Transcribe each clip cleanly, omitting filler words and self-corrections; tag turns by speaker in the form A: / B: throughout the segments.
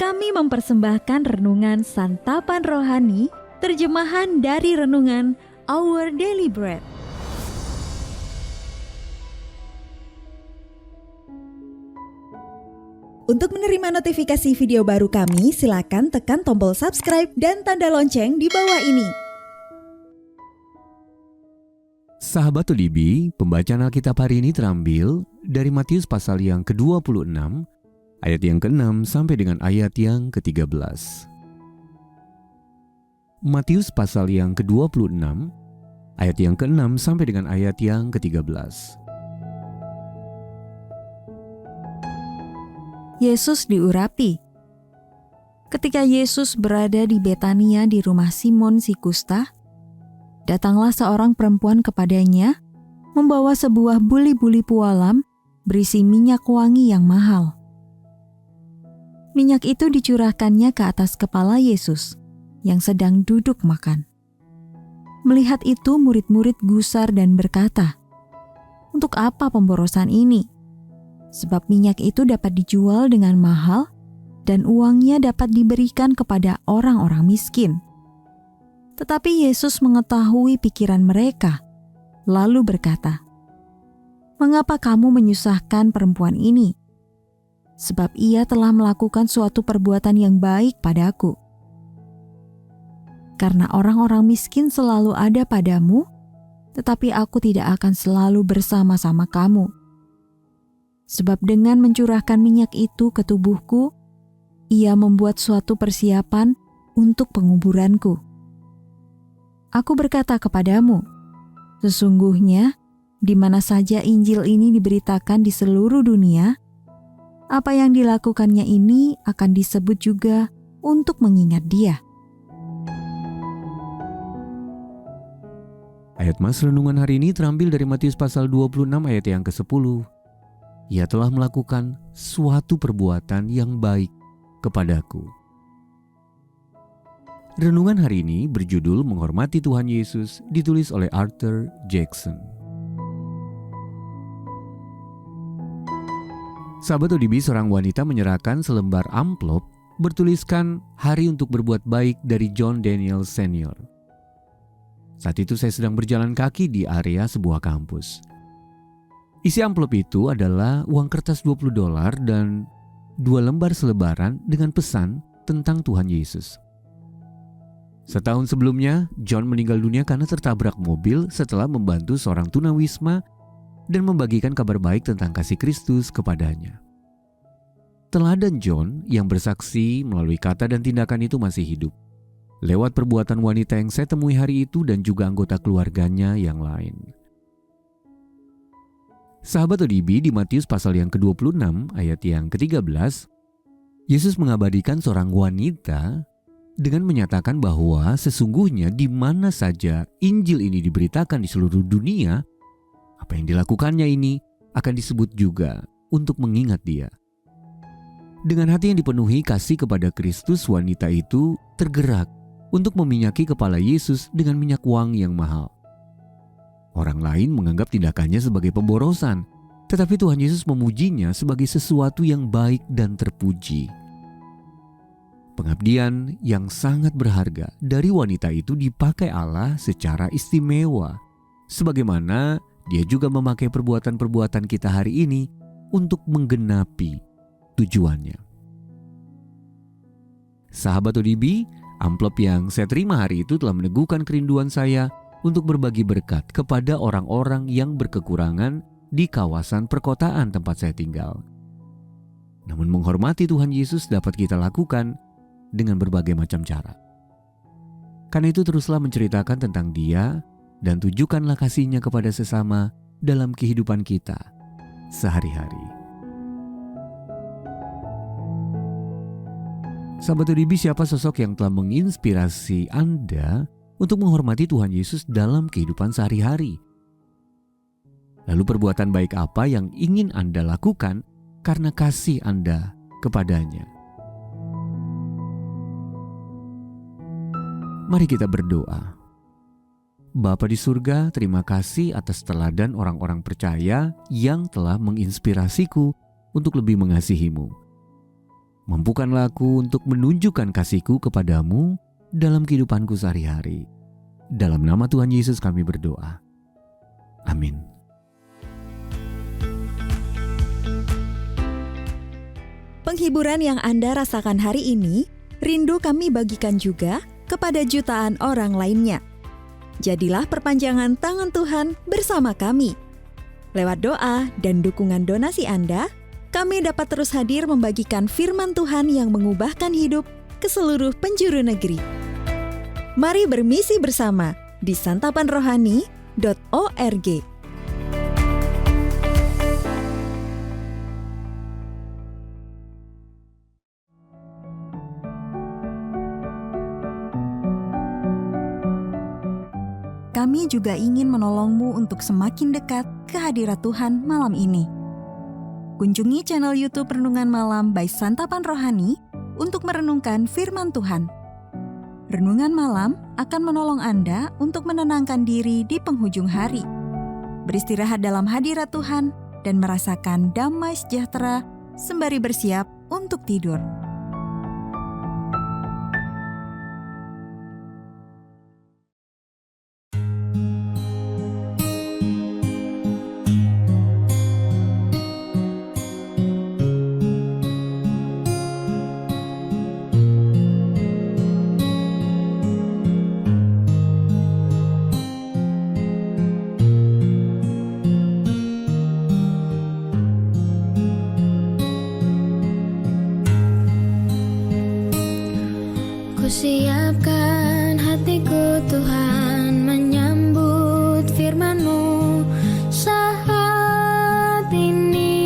A: kami mempersembahkan renungan Santapan Rohani, terjemahan dari renungan Our Daily Bread.
B: Untuk menerima notifikasi video baru kami, silakan tekan tombol subscribe dan tanda lonceng di bawah ini.
C: Sahabat Udibi, pembacaan Alkitab hari ini terambil dari Matius pasal yang ke-26, ayat yang ke-6 sampai dengan ayat yang ke-13. Matius pasal yang ke-26, ayat yang ke-6 sampai dengan ayat yang ke-13.
A: Yesus diurapi. Ketika Yesus berada di Betania di rumah Simon si kusta, datanglah seorang perempuan kepadanya, membawa sebuah buli-buli pualam berisi minyak wangi yang mahal. Minyak itu dicurahkannya ke atas kepala Yesus yang sedang duduk makan. Melihat itu, murid-murid gusar dan berkata, "Untuk apa pemborosan ini? Sebab minyak itu dapat dijual dengan mahal dan uangnya dapat diberikan kepada orang-orang miskin." Tetapi Yesus mengetahui pikiran mereka, lalu berkata, "Mengapa kamu menyusahkan perempuan ini? Sebab ia telah melakukan suatu perbuatan yang baik padaku. Karena orang-orang miskin selalu ada padamu, tetapi aku tidak akan selalu bersama-sama kamu. Sebab dengan mencurahkan minyak itu ke tubuhku, ia membuat suatu persiapan untuk penguburanku. Aku berkata kepadamu, sesungguhnya di mana saja Injil ini diberitakan di seluruh dunia, apa yang dilakukannya ini akan disebut juga untuk mengingat dia."
C: Ayat Mas renungan hari ini terambil dari Matius pasal 26 ayat yang ke-10. Ia telah melakukan suatu perbuatan yang baik kepadaku. Renungan hari ini berjudul Menghormati Tuhan Yesus, ditulis oleh Arthur Jackson. Sahabat Udibi, seorang wanita menyerahkan selembar amplop bertuliskan hari untuk berbuat baik dari John Daniel Senior. Saat itu saya sedang berjalan kaki di area sebuah kampus. Isi amplop itu adalah uang kertas $20 dan 2 lembar selebaran dengan pesan tentang Tuhan Yesus. Setahun sebelumnya, John meninggal dunia karena tertabrak mobil setelah membantu seorang tunawisma dan membagikan kabar baik tentang kasih Kristus kepadanya. Teladan John yang bersaksi melalui kata dan tindakan itu masih hidup, lewat perbuatan wanita yang saya temui hari itu dan juga anggota keluarganya yang lain. Sahabat ODB, di Matius pasal yang ke-26 ayat yang ke-13, Yesus mengabadikan seorang wanita dengan menyatakan bahwa sesungguhnya di mana saja Injil ini diberitakan di seluruh dunia, apa yang dilakukannya ini akan disebut juga untuk mengingat dia. Dengan hati yang dipenuhi kasih kepada Kristus, wanita itu tergerak untuk meminyaki kepala Yesus dengan minyak wangi yang mahal. Orang lain menganggap tindakannya sebagai pemborosan, tetapi Tuhan Yesus memujinya sebagai sesuatu yang baik dan terpuji. Pengabdian yang sangat berharga dari wanita itu dipakai Allah secara istimewa, sebagaimana Dia juga memakai perbuatan-perbuatan kita hari ini untuk menggenapi tujuannya. Sahabat ODB, amplop yang saya terima hari itu telah meneguhkan kerinduan saya untuk berbagi berkat kepada orang-orang yang berkekurangan di kawasan perkotaan tempat saya tinggal. Namun menghormati Tuhan Yesus dapat kita lakukan dengan berbagai macam cara. Karena itu teruslah menceritakan tentang Dia dan tunjukkanlah kasih-Nya kepada sesama dalam kehidupan kita sehari-hari. Sahabat ODB, siapa sosok yang telah menginspirasi Anda untuk menghormati Tuhan Yesus dalam kehidupan sehari-hari? Lalu perbuatan baik apa yang ingin Anda lakukan karena kasih Anda kepadanya? Mari kita berdoa. Bapa di surga, terima kasih atas teladan orang-orang percaya yang telah menginspirasiku untuk lebih mengasihi-Mu. Mampukanlah aku untuk menunjukkan kasih-Ku kepadamu dalam kehidupanku sehari-hari. Dalam nama Tuhan Yesus kami berdoa. Amin.
B: Penghiburan yang Anda rasakan hari ini, rindu kami bagikan juga kepada jutaan orang lainnya. Jadilah perpanjangan tangan Tuhan bersama kami. Lewat doa dan dukungan donasi Anda, kami dapat terus hadir membagikan firman Tuhan yang mengubahkan hidup ke seluruh penjuru negeri. Mari bermisi bersama di santapanrohani.org.
A: Kami juga ingin menolongmu untuk semakin dekat ke hadirat Tuhan malam ini. Kunjungi channel YouTube Renungan Malam by Santapan Rohani untuk merenungkan firman Tuhan. Renungan Malam akan menolong Anda untuk menenangkan diri di penghujung hari, beristirahat dalam hadirat Tuhan, dan merasakan damai sejahtera sembari bersiap untuk tidur.
D: Kusiapkan hatiku Tuhan menyambut firman-Mu saat ini.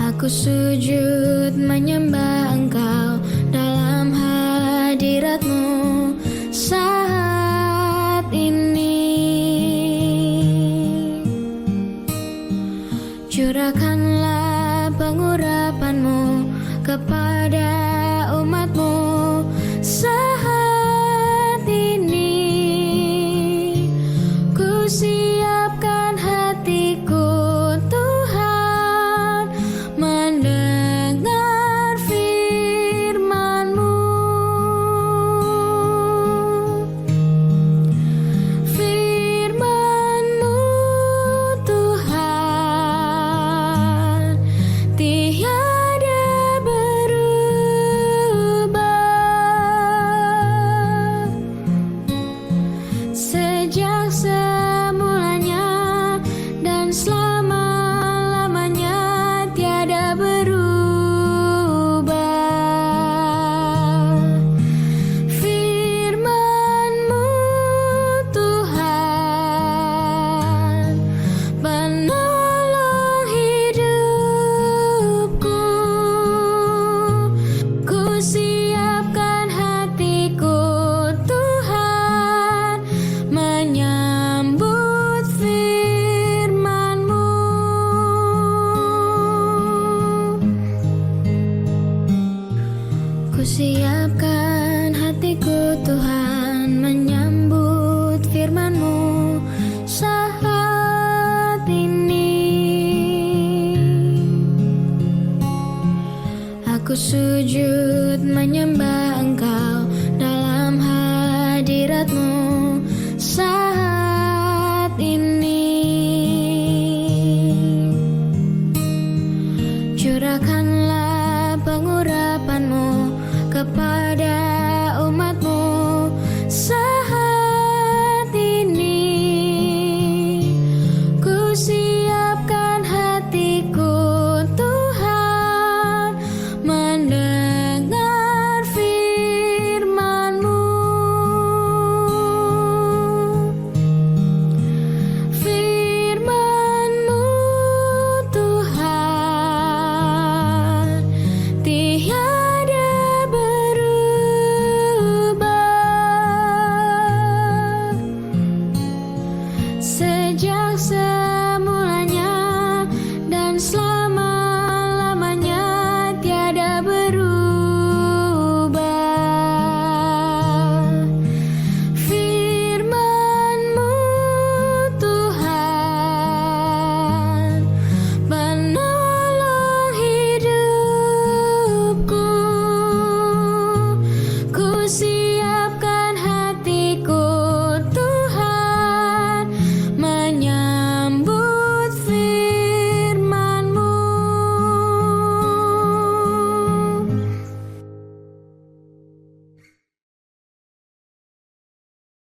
D: Aku sujud menyembah Engkau dalam hadirat-Mu saat ini. Curahkan